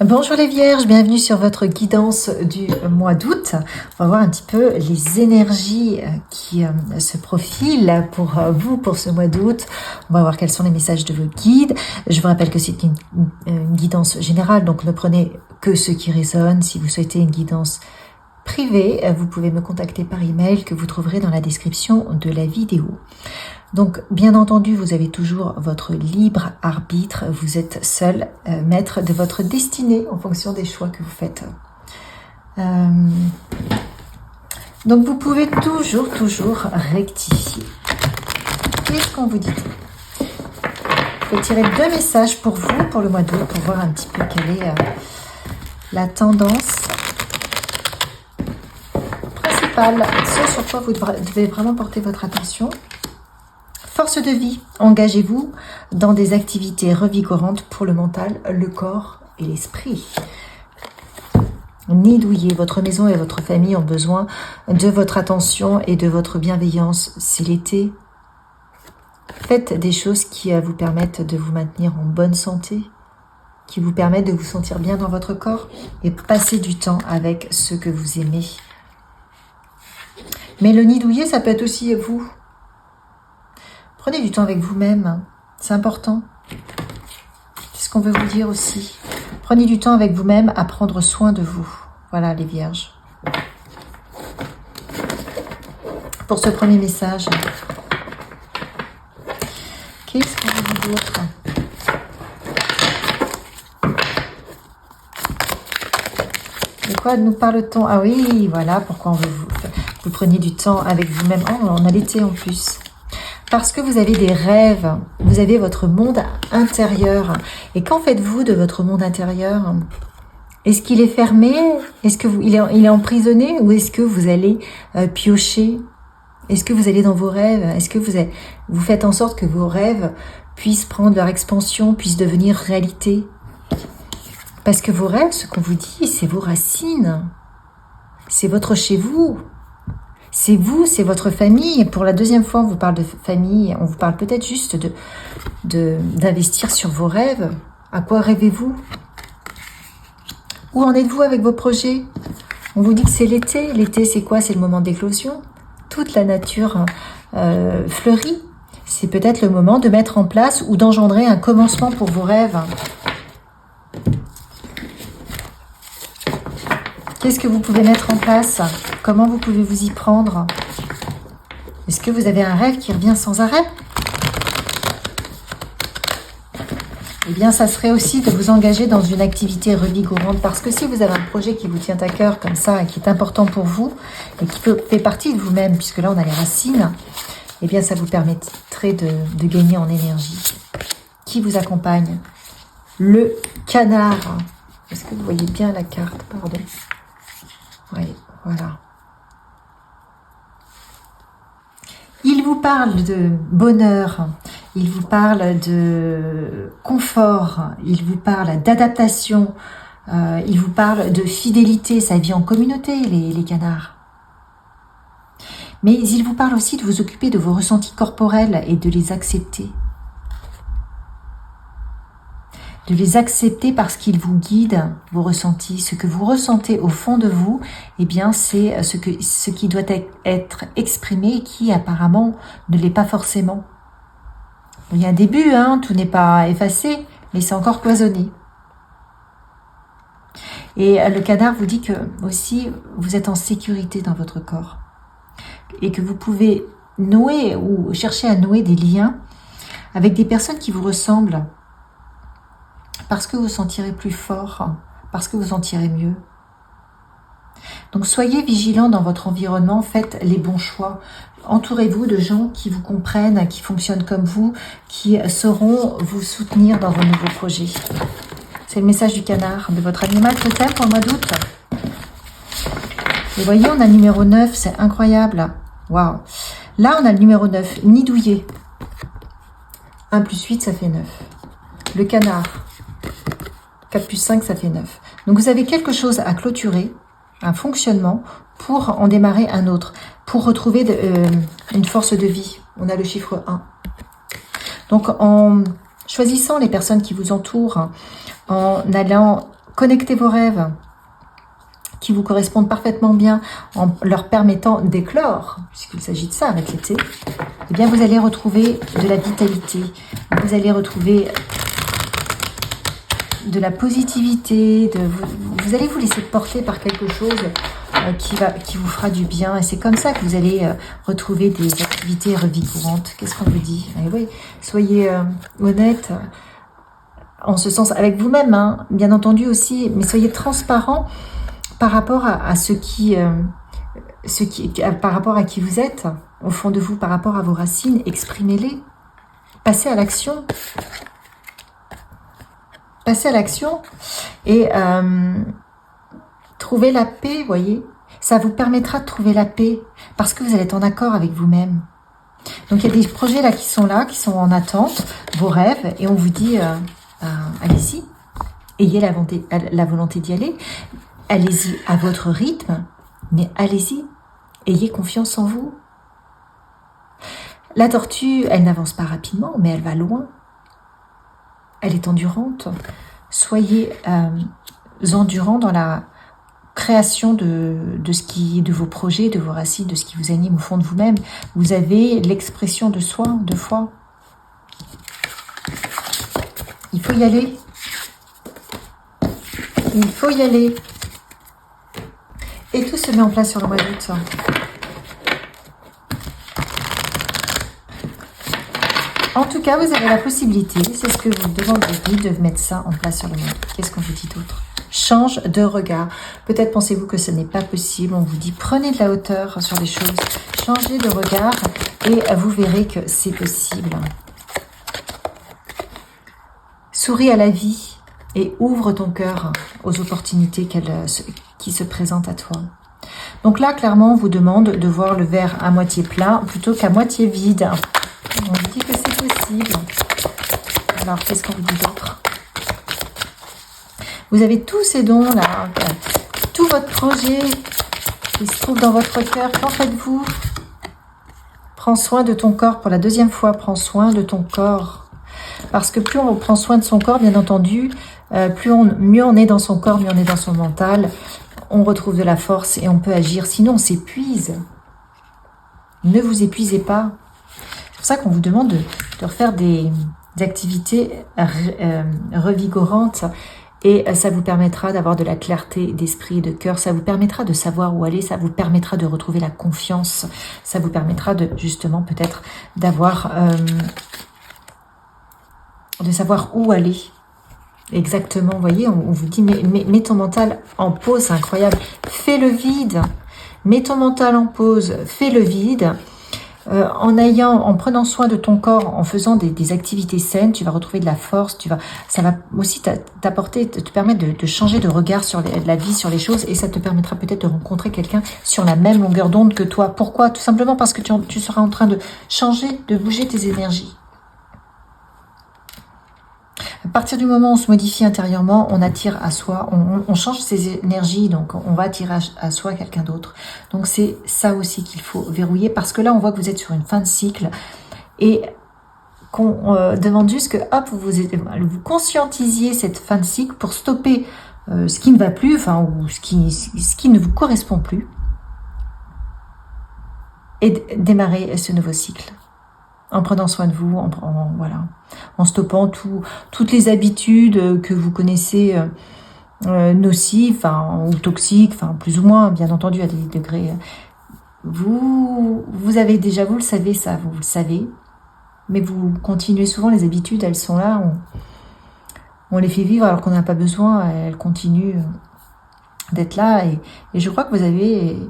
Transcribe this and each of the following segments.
Bonjour les Vierges, bienvenue sur votre guidance du mois d'août. On va voir un petit peu les énergies qui se profilent pour vous pour ce mois d'août. On va voir quels sont les messages de vos guides. Je vous rappelle que c'est une guidance générale, donc ne prenez que ce qui résonne. Si vous souhaitez une guidance privée, vous pouvez me contacter par email que vous trouverez dans la description de la vidéo. Donc, bien entendu, vous avez toujours votre libre arbitre. Vous êtes seul maître de votre destinée en fonction des choix que vous faites. Donc, vous pouvez toujours rectifier. Qu'est-ce qu'on vous dit? Je vais tirer 2 messages pour vous, pour le mois d'août, pour voir un petit peu quelle est la tendance principale. Ce sur quoi vous devez vraiment porter votre attention. Force de vie, engagez-vous dans des activités revigorantes pour le mental, le corps et l'esprit. Nidouillez, votre maison et votre famille ont besoin de votre attention et de votre bienveillance. C'est l'été. Faites des choses qui vous permettent de vous maintenir en bonne santé, qui vous permettent de vous sentir bien dans votre corps et passer du temps avec ceux que vous aimez. Mais le nidouiller, ça peut être aussi vous. Prenez du temps avec vous-même, c'est important. C'est ce qu'on veut vous dire aussi. Prenez du temps avec vous-même à prendre soin de vous. Voilà les Vierges. Pour ce premier message, qu'est-ce qu'on veut vous dire? De quoi nous parle-t-on? Ah oui, voilà pourquoi on veut vous preniez du temps avec vous-même. Oh, on a l'été en plus. Parce que vous avez des rêves, vous avez votre monde intérieur. Et qu'en faites-vous de votre monde intérieur? Est-ce qu'il est fermé? Est-ce que il est emprisonné? Ou est-ce que vous allez piocher? Est-ce que vous allez dans vos rêves? Est-ce que vous faites en sorte que vos rêves puissent prendre leur expansion, puissent devenir réalité? Parce que vos rêves, ce qu'on vous dit, c'est vos racines. C'est votre chez vous. C'est vous, c'est votre famille. Et pour la deuxième fois, on vous parle de famille. On vous parle peut-être juste d'investir sur vos rêves. À quoi rêvez-vous? Où en êtes-vous avec vos projets? On vous dit que c'est l'été. L'été, c'est quoi? C'est le moment d'éclosion. Toute la nature fleurit. C'est peut-être le moment de mettre en place ou d'engendrer un commencement pour vos rêves. Qu'est-ce que vous pouvez mettre en place? Comment vous pouvez vous y prendre? Est-ce que vous avez un rêve qui revient sans arrêt? Eh bien, ça serait aussi de vous engager dans une activité revigorante. Parce que si vous avez un projet qui vous tient à cœur comme ça et qui est important pour vous et qui fait partie de vous-même, puisque là, on a les racines, eh bien, ça vous permettrait de gagner en énergie. Qui vous accompagne? Le canard. Est-ce que vous voyez bien la carte? Pardon. Oui, voilà. Il vous parle de bonheur, il vous parle de confort, il vous parle d'adaptation, il vous parle de fidélité. Ça vit en communauté, les canards. Mais il vous parle aussi de vous occuper de vos ressentis corporels et de les accepter. De les accepter parce qu'ils vous guident, vos ressentis. Ce que vous ressentez au fond de vous, eh bien, c'est ce qui doit être exprimé et qui apparemment ne l'est pas forcément. Il y a un début, tout n'est pas effacé, mais c'est encore cloisonné. Et le canard vous dit que aussi vous êtes en sécurité dans votre corps et que vous pouvez nouer ou chercher à nouer des liens avec des personnes qui vous ressemblent. Parce que vous sentirez plus fort, parce que vous sentirez mieux. Donc soyez vigilants dans votre environnement, faites les bons choix. Entourez-vous de gens qui vous comprennent, qui fonctionnent comme vous, qui sauront vous soutenir dans vos nouveaux projets. C'est le message du canard, de votre animal totem pour le mois d'août. Vous voyez, on a le numéro 9, c'est incroyable. Waouh. Là, on a le numéro 9, nidouiller. 1 plus 8, ça fait 9. Le canard. 4 plus 5, ça fait 9. Donc, vous avez quelque chose à clôturer, un fonctionnement, pour en démarrer un autre, pour retrouver une force de vie. On a le chiffre 1. Donc, en choisissant les personnes qui vous entourent, en allant connecter vos rêves qui vous correspondent parfaitement bien en leur permettant d'éclore, puisqu'il s'agit de ça avec l'été, eh bien vous allez retrouver de la vitalité, vous allez retrouver de la positivité, vous allez vous laisser porter par quelque chose qui vous fera du bien. Et c'est comme ça que vous allez retrouver des activités revigorantes. Qu'est-ce qu'on vous dit? Et oui, soyez honnête en ce sens avec vous-même, hein, bien entendu aussi, mais soyez transparent par rapport à par rapport à qui vous êtes, au fond de vous, par rapport à vos racines. Exprimez-les. Passez à l'action. Passez à l'action et trouvez la paix, voyez. Ça vous permettra de trouver la paix parce que vous allez être en accord avec vous-même. Donc il y a des projets là, qui sont en attente, vos rêves, et on vous dit, allez-y, ayez la volonté d'y aller, allez-y à votre rythme, mais allez-y, ayez confiance en vous. La tortue, elle n'avance pas rapidement, mais elle va loin. Elle est endurante. Soyez endurant dans la création de vos projets, de vos racines, de ce qui vous anime au fond de vous-même. Vous avez l'expression de soi, de foi. Il faut y aller. Il faut y aller. Et tout se met en place sur le mois d'août. En tout cas, vous avez la possibilité, c'est ce que vous demandez, de mettre ça en place sur le mois d'août. Qu'est-ce qu'on vous dit d'autre? Change de regard. Peut-être pensez-vous que ce n'est pas possible. On vous dit, prenez de la hauteur sur les choses. Changez de regard et vous verrez que c'est possible. Souris à la vie et ouvre ton cœur aux opportunités qui se présentent à toi. Donc là, clairement, on vous demande de voir le verre à moitié plein plutôt qu'à moitié vide. On vous dit que c'est possible. Alors, qu'est-ce qu'on vous dit d'autre? Vous avez tous ces dons-là, tout votre projet qui se trouve dans votre cœur. Qu'en faites-vous? Prends soin de ton corps pour la deuxième fois. Prends soin de ton corps. Parce que plus on prend soin de son corps, bien entendu, mieux on est dans son corps, mieux on est dans son mental. On retrouve de la force et on peut agir. Sinon, on s'épuise. Ne vous épuisez pas. C'est pour ça qu'on vous demande de refaire des activités revigorantes. Et ça vous permettra d'avoir de la clarté d'esprit et de cœur. Ça vous permettra de savoir où aller. Ça vous permettra de retrouver la confiance. Ça vous permettra de, justement, peut-être d'avoir... de savoir où aller. Exactement, vous voyez, on vous dit, mets ton mental en pause, c'est incroyable. Fais le vide. Mets ton mental en pause. Fais le vide. En prenant soin de ton corps, en faisant des activités saines, tu vas retrouver de la force, ça va aussi t'apporter, te permettre de changer de regard sur la vie, sur les choses, et ça te permettra peut-être de rencontrer quelqu'un sur la même longueur d'onde que toi. Pourquoi? Tout simplement parce que tu seras en train de changer, de bouger tes énergies. À partir du moment où on se modifie intérieurement, on attire à soi, on change ses énergies, donc on va attirer à soi quelqu'un d'autre. Donc c'est ça aussi qu'il faut verrouiller, parce que là on voit que vous êtes sur une fin de cycle et qu'on demande juste que hop, vous conscientisiez cette fin de cycle pour stopper ce qui ne va plus, ou ce qui ne vous correspond plus, et démarrer ce nouveau cycle. En prenant soin de vous, en stoppant toutes les habitudes que vous connaissez nocives ou toxiques, plus ou moins, bien entendu, à des degrés. Vous avez déjà, vous le savez ça, vous le savez, mais vous continuez souvent, les habitudes, elles sont là, on les fait vivre alors qu'on n'a pas besoin, elles continuent d'être là, et je crois que vous avez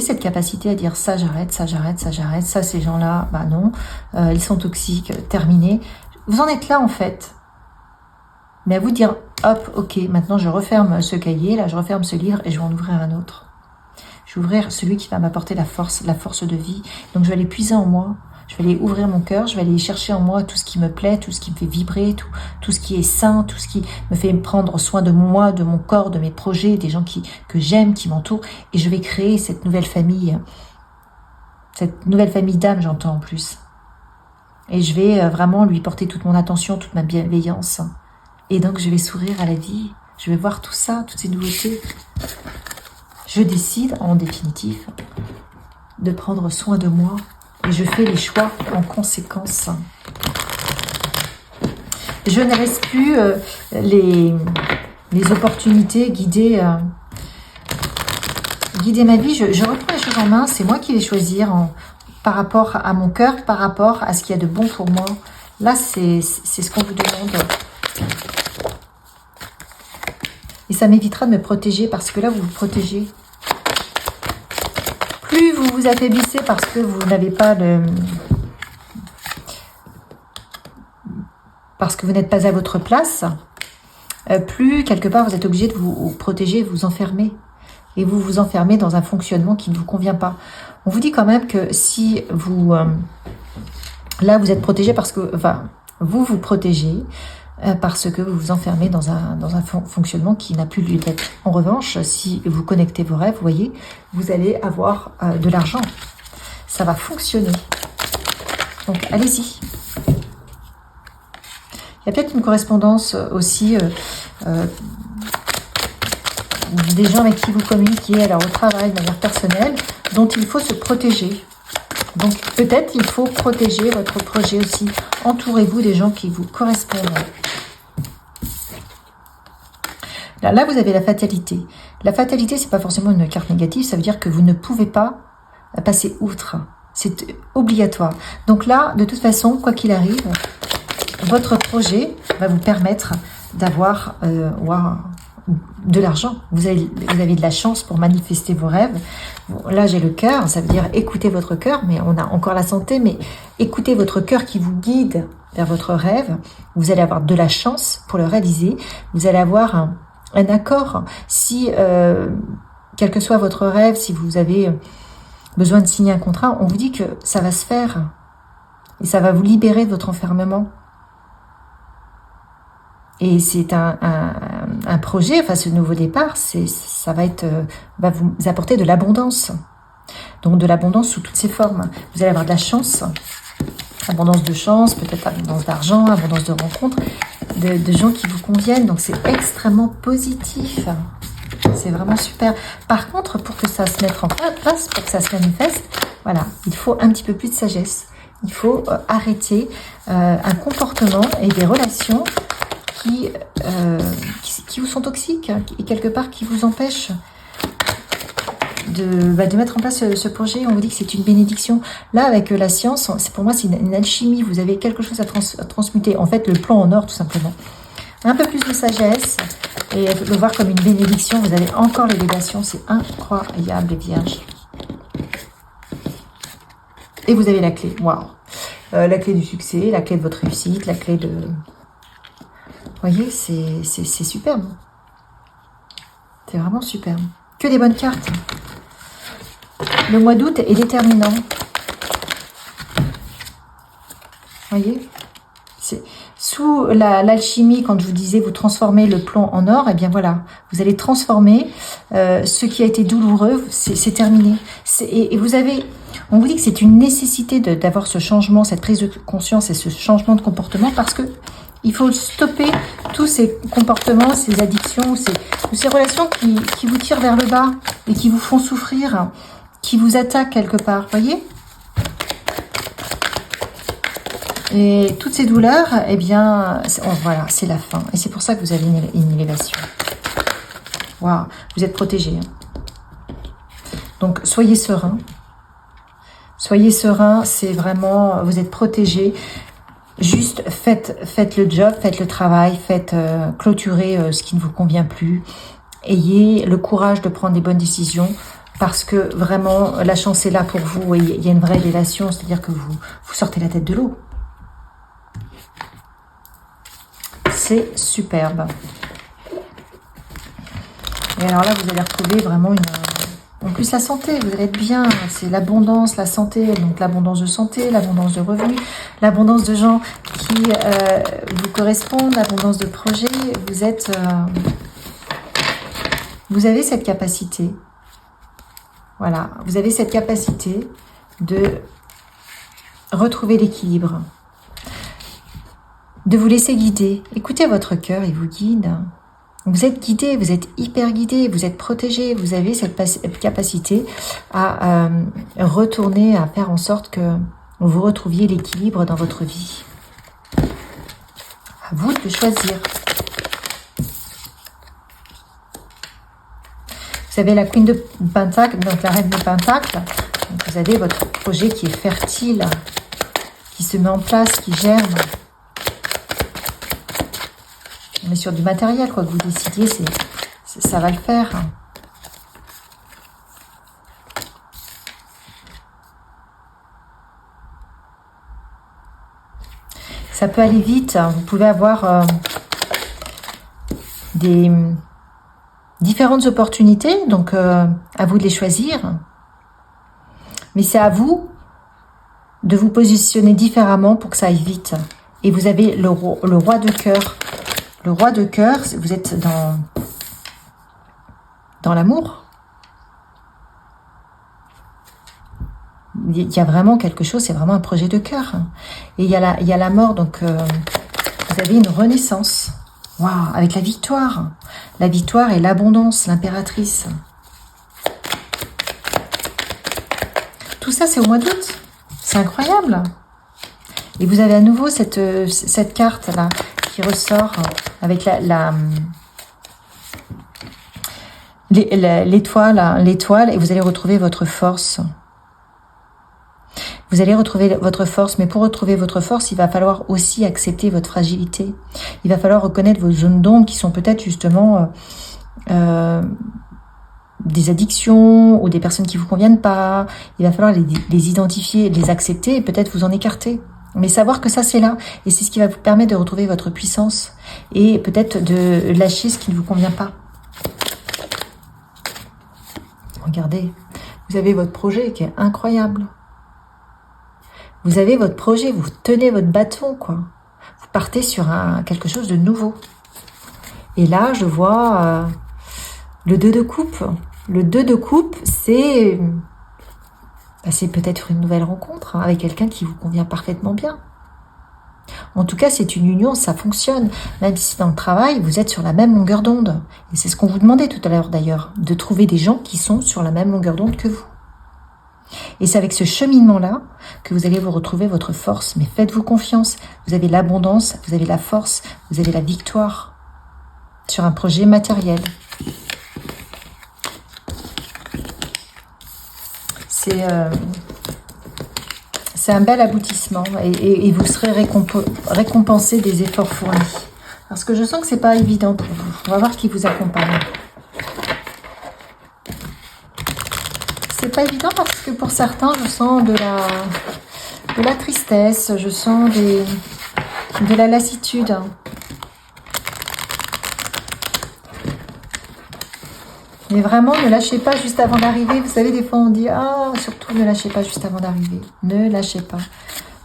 cette capacité à dire ça j'arrête, ça j'arrête, ça j'arrête, ça ces gens-là, non, ils sont toxiques, terminé. Vous en êtes là en fait. Mais à vous dire, hop, ok, maintenant je referme ce cahier, là je referme ce livre et je vais en ouvrir un autre. Je vais ouvrir celui qui va m'apporter la force de vie. Donc je vais aller puiser en moi, je vais aller ouvrir mon cœur, je vais aller chercher en moi tout ce qui me plaît, tout ce qui me fait vibrer, tout ce qui est sain, tout ce qui me fait prendre soin de moi, de mon corps, de mes projets, des gens que j'aime, qui m'entourent. Et je vais créer cette nouvelle famille d'âme, j'entends en plus. Et je vais vraiment lui porter toute mon attention, toute ma bienveillance. Et donc je vais sourire à la vie Je vais voir tout ça, toutes ces nouveautés. Je décide, en définitive, de prendre soin de moi et je fais les choix en conséquence. Je ne laisse plus les opportunités guider ma vie. Je reprends les choses en main. C'est moi qui vais choisir par rapport à mon cœur, par rapport à ce qu'il y a de bon pour moi. Là, c'est ce qu'on vous demande. Et ça m'évitera de me protéger parce que là, vous vous protégez. Plus vous vous affaiblissez parce que vous n'avez pas de... Parce que vous n'êtes pas à votre place, plus quelque part vous êtes obligé de vous protéger, vous enfermer. Et vous vous enfermez dans un fonctionnement qui ne vous convient pas. On vous dit quand même que si vous... là, vous êtes protégé parce que... Enfin, vous vous protégez parce que vous vous enfermez dans un fonctionnement qui n'a plus lieu d'être. En revanche, si vous connectez vos rêves, vous voyez, vous allez avoir de l'argent. Ça va fonctionner. Donc, allez-y. Il y a peut-être une correspondance aussi des gens avec qui vous communiquez, alors au travail, de manière personnelle, dont il faut se protéger. Donc peut-être il faut protéger votre projet aussi. Entourez-vous des gens qui vous correspondent. Là, vous avez la fatalité. La fatalité, c'est pas forcément une carte négative, ça veut dire que vous ne pouvez pas passer outre. C'est obligatoire. Donc là, de toute façon, quoi qu'il arrive, votre projet va vous permettre d'avoir de l'argent. Vous avez de la chance pour manifester vos rêves. Bon, là, j'ai le cœur, ça veut dire écoutez votre cœur, mais on a encore la santé, mais écoutez votre cœur qui vous guide vers votre rêve. Vous allez avoir de la chance pour le réaliser. Vous allez avoir un accord. Si, quel que soit votre rêve, si vous avez besoin de signer un contrat, on vous dit que ça va se faire. Et ça va vous libérer de votre enfermement. Et c'est un projet, enfin ce nouveau départ, ça va vous apporter de l'abondance. Donc de l'abondance sous toutes ses formes. Vous allez avoir de la chance, abondance de chance, peut-être abondance d'argent, abondance de rencontres, de gens qui vous conviennent. Donc c'est extrêmement positif. C'est vraiment super. Par contre, pour que ça se mette en place, pour que ça se manifeste, voilà, il faut un petit peu plus de sagesse. Il faut arrêter un comportement et des relations qui vous sont toxiques et quelque part qui vous empêchent de mettre en place ce projet. On vous dit que c'est une bénédiction. Là, avec la science, pour moi, c'est une alchimie. Vous avez quelque chose à transmuter. En fait, le plan en or, tout simplement. Un peu plus de sagesse et le voir comme une bénédiction. Vous avez encore l'élévation. C'est incroyable, les vierges. Et vous avez la clé. Waouh. La clé du succès, la clé de votre réussite, la clé de... Vous voyez, c'est superbe. C'est vraiment superbe. Que des bonnes cartes. Le mois d'août est déterminant. Vous voyez, sous l'alchimie, quand je vous disais vous transformez le plomb en or, et bien voilà, vous allez transformer ce qui a été douloureux, c'est terminé. Et vous avez, on vous dit que c'est une nécessité d'avoir ce changement, cette prise de conscience et ce changement de comportement parce que il faut stopper tous ces comportements, ces addictions, ces relations qui vous tirent vers le bas et qui vous font souffrir, qui vous attaquent quelque part, voyez? Et toutes ces douleurs, eh bien, voilà, c'est la fin. Et c'est pour ça que vous avez une élévation. Waouh, vous êtes protégés. Donc, soyez serein. Soyez serein, c'est vraiment, vous êtes protégés. Juste faites le job, faites le travail, faites clôturer ce qui ne vous convient plus. Ayez le courage de prendre des bonnes décisions parce que vraiment la chance est là pour vous et il y a une vraie élévation, c'est-à-dire que vous sortez la tête de l'eau. C'est superbe. Et alors là, vous allez retrouver vraiment en plus, la santé, vous allez être bien, c'est l'abondance, la santé, donc l'abondance de santé, l'abondance de revenus, l'abondance de gens qui vous correspondent, l'abondance de projets. Vous avez cette capacité, voilà, vous avez cette capacité de retrouver l'équilibre, de vous laisser guider. Écoutez votre cœur, il vous guide. Vous êtes guidé, vous êtes hyper guidé, vous êtes protégé, vous avez cette capacité à retourner, à faire en sorte que vous retrouviez l'équilibre dans votre vie. À vous de choisir. Vous avez la Queen de Pentacle, donc la Reine de Pentacle. Donc vous avez votre projet qui est fertile, qui se met en place, qui germe. On est sur du matériel, quoi que vous décidiez, ça va le faire. Ça peut aller vite, vous pouvez avoir des différentes opportunités, donc à vous de les choisir. Mais c'est à vous de vous positionner différemment pour que ça aille vite. Et vous avez le roi de cœur. Le roi de cœur, vous êtes dans l'amour. Il y a vraiment quelque chose, c'est vraiment un projet de cœur. Et il y a la mort, donc vous avez une renaissance. Waouh, avec la victoire. La victoire et l'abondance, l'impératrice. Tout ça, c'est au mois d'août. C'est incroyable. Et vous avez à nouveau cette carte-là qui ressort avec l'étoile, et vous allez retrouver votre force. Vous allez retrouver votre force, mais pour retrouver votre force, il va falloir aussi accepter votre fragilité. Il va falloir reconnaître vos zones d'ombre qui sont peut-être justement des addictions ou des personnes qui ne vous conviennent pas. Il va falloir les identifier, les accepter et peut-être vous en écarter. Mais savoir que ça, c'est là. Et c'est ce qui va vous permettre de retrouver votre puissance et peut-être de lâcher ce qui ne vous convient pas. Regardez, vous avez votre projet qui est incroyable. Vous avez votre projet, vous tenez votre bâton, quoi. Vous partez sur quelque chose de nouveau. Et là, je vois le 2 de coupe. Le 2 de coupe, c'est peut-être une nouvelle rencontre avec quelqu'un qui vous convient parfaitement bien. En tout cas, c'est une union, ça fonctionne. Même si dans le travail, vous êtes sur la même longueur d'onde. Et c'est ce qu'on vous demandait tout à l'heure d'ailleurs, de trouver des gens qui sont sur la même longueur d'onde que vous. Et c'est avec ce cheminement-là que vous allez vous retrouver votre force. Mais faites-vous confiance. Vous avez l'abondance, vous avez la force, vous avez la victoire sur un projet matériel. C'est un bel aboutissement et vous serez récompensé des efforts fournis. Parce que je sens que c'est pas évident pour vous. On va voir qui vous accompagne. C'est pas évident parce que pour certains, je sens de la tristesse, je sens de la lassitude. Mais vraiment, ne lâchez pas juste avant d'arriver. Vous savez, des fois, on dit « Ah, surtout, ne lâchez pas juste avant d'arriver. » Ne lâchez pas.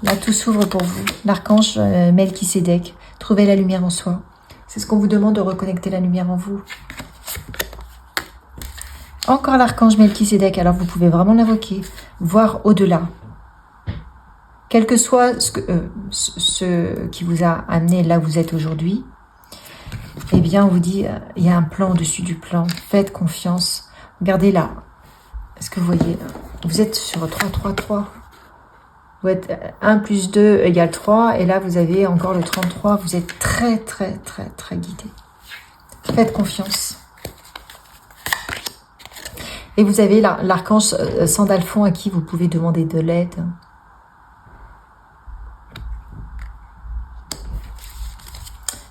Là, tout s'ouvre pour vous. L'archange Melchisédek, trouvez la lumière en soi. C'est ce qu'on vous demande, de reconnecter la lumière en vous. Encore l'archange Melchisédek. Alors, vous pouvez vraiment l'invoquer. Voir au-delà. Quel que soit ce qui vous a amené là où vous êtes aujourd'hui, eh bien, on vous dit, il y a un plan au-dessus du plan. Faites confiance. Regardez là. Est-ce que vous voyez? Vous êtes sur 3, 3, 3. Vous êtes 1 plus 2 égale 3. Et là, vous avez encore le 33. Vous êtes très, très, très, très guidé. Faites confiance. Et vous avez l'archange Sandalphon à qui vous pouvez demander de l'aide.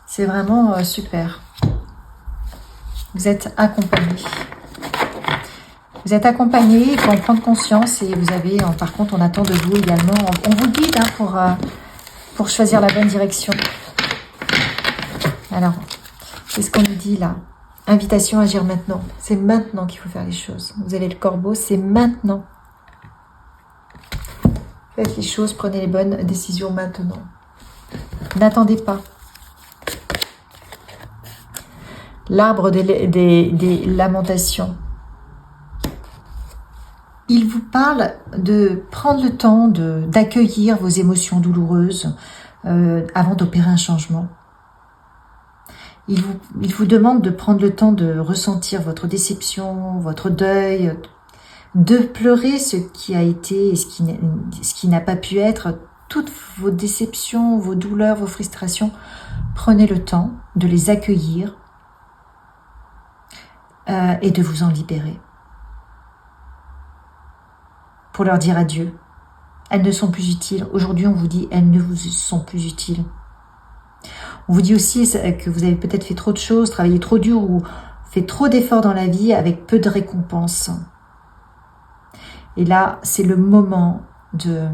C'est vraiment super. Vous êtes accompagné. Vous êtes accompagné, il faut en prendre conscience. Et vous avez, par contre, on attend de vous également. On vous guide pour choisir la bonne direction. Alors, c'est ce qu'on nous dit là. Invitation à agir maintenant. C'est maintenant qu'il faut faire les choses. Vous avez le corbeau, c'est maintenant. Faites les choses, prenez les bonnes décisions maintenant. N'attendez pas. L'arbre des lamentations. Il vous parle de prendre le temps d'accueillir vos émotions douloureuses avant d'opérer un changement. il vous demande de prendre le temps de ressentir votre déception, votre deuil, de pleurer ce qui a été et ce qui n'a pas pu être, toutes vos déceptions, vos douleurs, vos frustrations. Prenez le temps de les accueillir et de vous en libérer. Pour leur dire adieu. Elles ne sont plus utiles. Aujourd'hui, on vous dit elles ne vous sont plus utiles. On vous dit aussi que vous avez peut-être fait trop de choses, travaillé trop dur ou fait trop d'efforts dans la vie avec peu de récompenses. Et là, c'est le moment de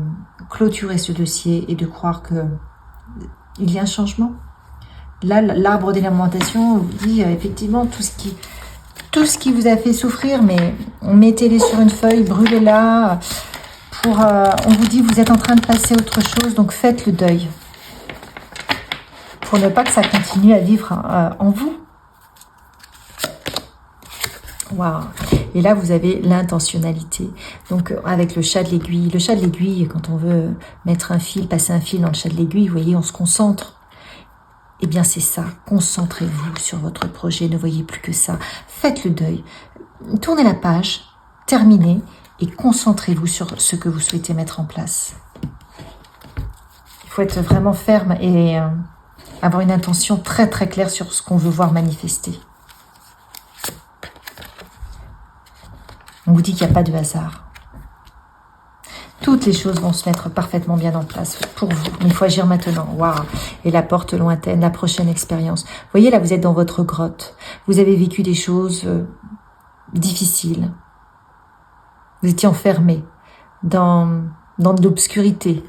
clôturer ce dossier et de croire qu'il y a un changement. Là, l'arbre des lamentations vous dit effectivement tout ce qui vous a fait souffrir, mais mettez-les sur une feuille, brûlez-la. On vous dit vous êtes en train de passer à autre chose, donc faites le deuil. Pour ne pas que ça continue à vivre en vous. Waouh. Et là, vous avez l'intentionnalité. Donc, avec le chat de l'aiguille. Le chat de l'aiguille, quand on veut mettre un fil, passer un fil dans le chat de l'aiguille, vous voyez, on se concentre. Eh bien, c'est ça. Concentrez-vous sur votre projet. Ne voyez plus que ça. Faites le deuil. Tournez la page. Terminez. Et concentrez-vous sur ce que vous souhaitez mettre en place. Il faut être vraiment ferme et avoir une intention très très claire sur ce qu'on veut voir manifester. On vous dit qu'il n'y a pas de hasard. Toutes les choses vont se mettre parfaitement bien en place pour vous. Mais il faut agir maintenant. Waouh. Et la porte lointaine, la prochaine expérience. Vous voyez, là, vous êtes dans votre grotte. Vous avez vécu des choses difficiles. Vous étiez enfermé dans de l'obscurité.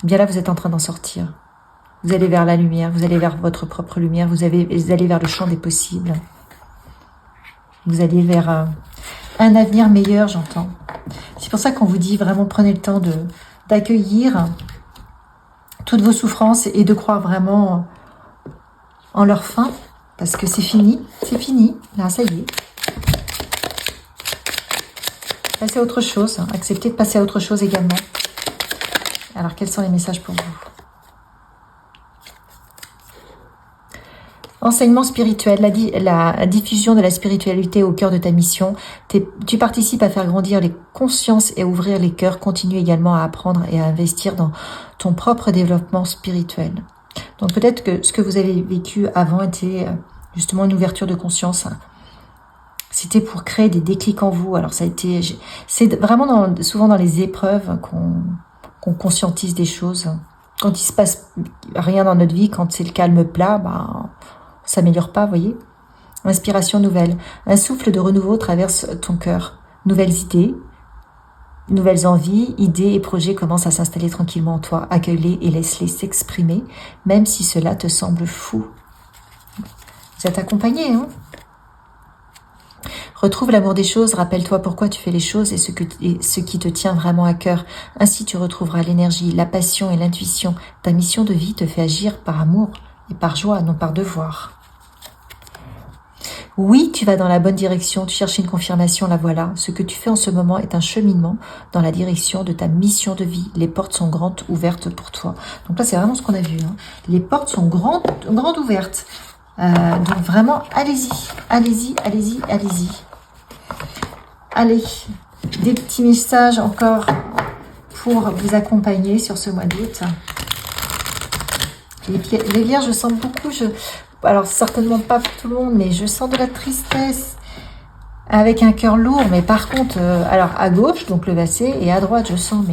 Bien là, vous êtes en train d'en sortir. Vous allez vers la lumière, vous allez vers votre propre lumière, vous allez vers le champ des possibles. Vous allez vers un avenir meilleur, j'entends. C'est pour ça qu'on vous dit vraiment prenez le temps d'accueillir toutes vos souffrances et de croire vraiment en leur fin, parce que c'est fini, là ça y est. Passez à autre chose, acceptez de passer à autre chose également. Alors quels sont les messages pour vous ? Enseignement spirituel, la diffusion de la spiritualité au cœur de ta mission. Tu participes à faire grandir les consciences et à ouvrir les cœurs. Continue également à apprendre et à investir dans ton propre développement spirituel. Donc peut-être que ce que vous avez vécu avant était justement une ouverture de conscience. C'était pour créer des déclics en vous. Alors c'est vraiment souvent dans les épreuves qu'on conscientise des choses. Quand il se passe rien dans notre vie, quand c'est le calme plat, on s'améliore pas, vous voyez. Inspiration nouvelle. Un souffle de renouveau traverse ton cœur. Nouvelles idées, nouvelles envies, idées et projets commencent à s'installer tranquillement en toi. Accueille-les et laisse-les s'exprimer, même si cela te semble fou. Vous êtes accompagné, hein? Retrouve l'amour des choses, rappelle-toi pourquoi tu fais les choses et ce qui te tient vraiment à cœur. Ainsi, tu retrouveras l'énergie, la passion et l'intuition. Ta mission de vie te fait agir par amour et par joie, non par devoir. Oui, tu vas dans la bonne direction, tu cherches une confirmation, la voilà. Ce que tu fais en ce moment est un cheminement dans la direction de ta mission de vie. Les portes sont grandes ouvertes pour toi. Donc là, c'est vraiment ce qu'on a vu, hein. Les portes sont grandes ouvertes. Donc vraiment, allez-y, allez-y, allez-y, allez-y. Allez, des petits messages encore pour vous accompagner sur ce mois d'août. Les vierges, je sens beaucoup, alors certainement pas pour tout le monde, mais je sens de la tristesse avec un cœur lourd. Mais par contre, alors à gauche, donc le vasset, et à droite, je sens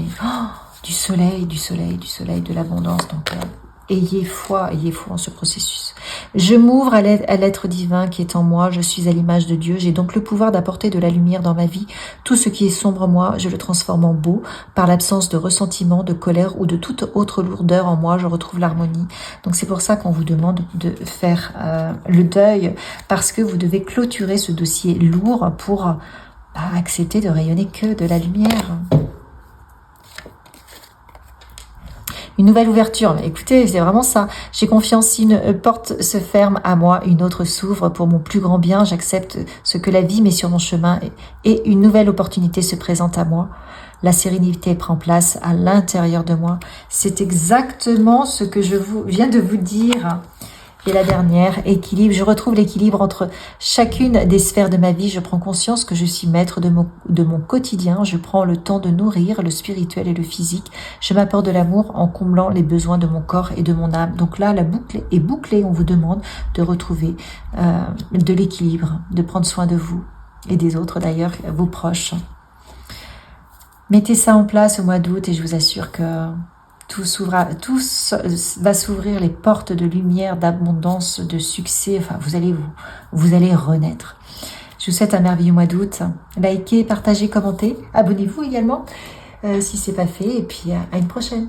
du soleil, de l'abondance. Donc ayez foi en ce processus. Je m'ouvre à l'être divin qui est en moi, je suis à l'image de Dieu, j'ai donc le pouvoir d'apporter de la lumière dans ma vie. Tout ce qui est sombre en moi, je le transforme en beau. Par l'absence de ressentiment, de colère ou de toute autre lourdeur en moi, je retrouve l'harmonie. Donc c'est pour ça qu'on vous demande de faire le deuil, parce que vous devez clôturer ce dossier lourd pour accepter de rayonner que de la lumière. Une nouvelle ouverture. Écoutez, c'est vraiment ça. J'ai confiance, si une porte se ferme à moi, une autre s'ouvre pour mon plus grand bien. J'accepte ce que la vie met sur mon chemin et une nouvelle opportunité se présente à moi. La sérénité prend place à l'intérieur de moi. C'est exactement ce que je viens de vous dire. Et la dernière, équilibre. Je retrouve l'équilibre entre chacune des sphères de ma vie. Je prends conscience que je suis maître de mon quotidien. Je prends le temps de nourrir le spirituel et le physique. Je m'apporte de l'amour en comblant les besoins de mon corps et de mon âme. Donc là, la boucle est bouclée. On vous demande de retrouver de l'équilibre, de prendre soin de vous et des autres d'ailleurs, vos proches. Mettez ça en place au mois d'août et je vous assure que tout va s'ouvrir, les portes de lumière, d'abondance, de succès. Enfin, vous allez renaître. Je vous souhaite un merveilleux mois d'août. Likez, partagez, commentez. Abonnez-vous également si ce n'est pas fait. Et puis à une prochaine.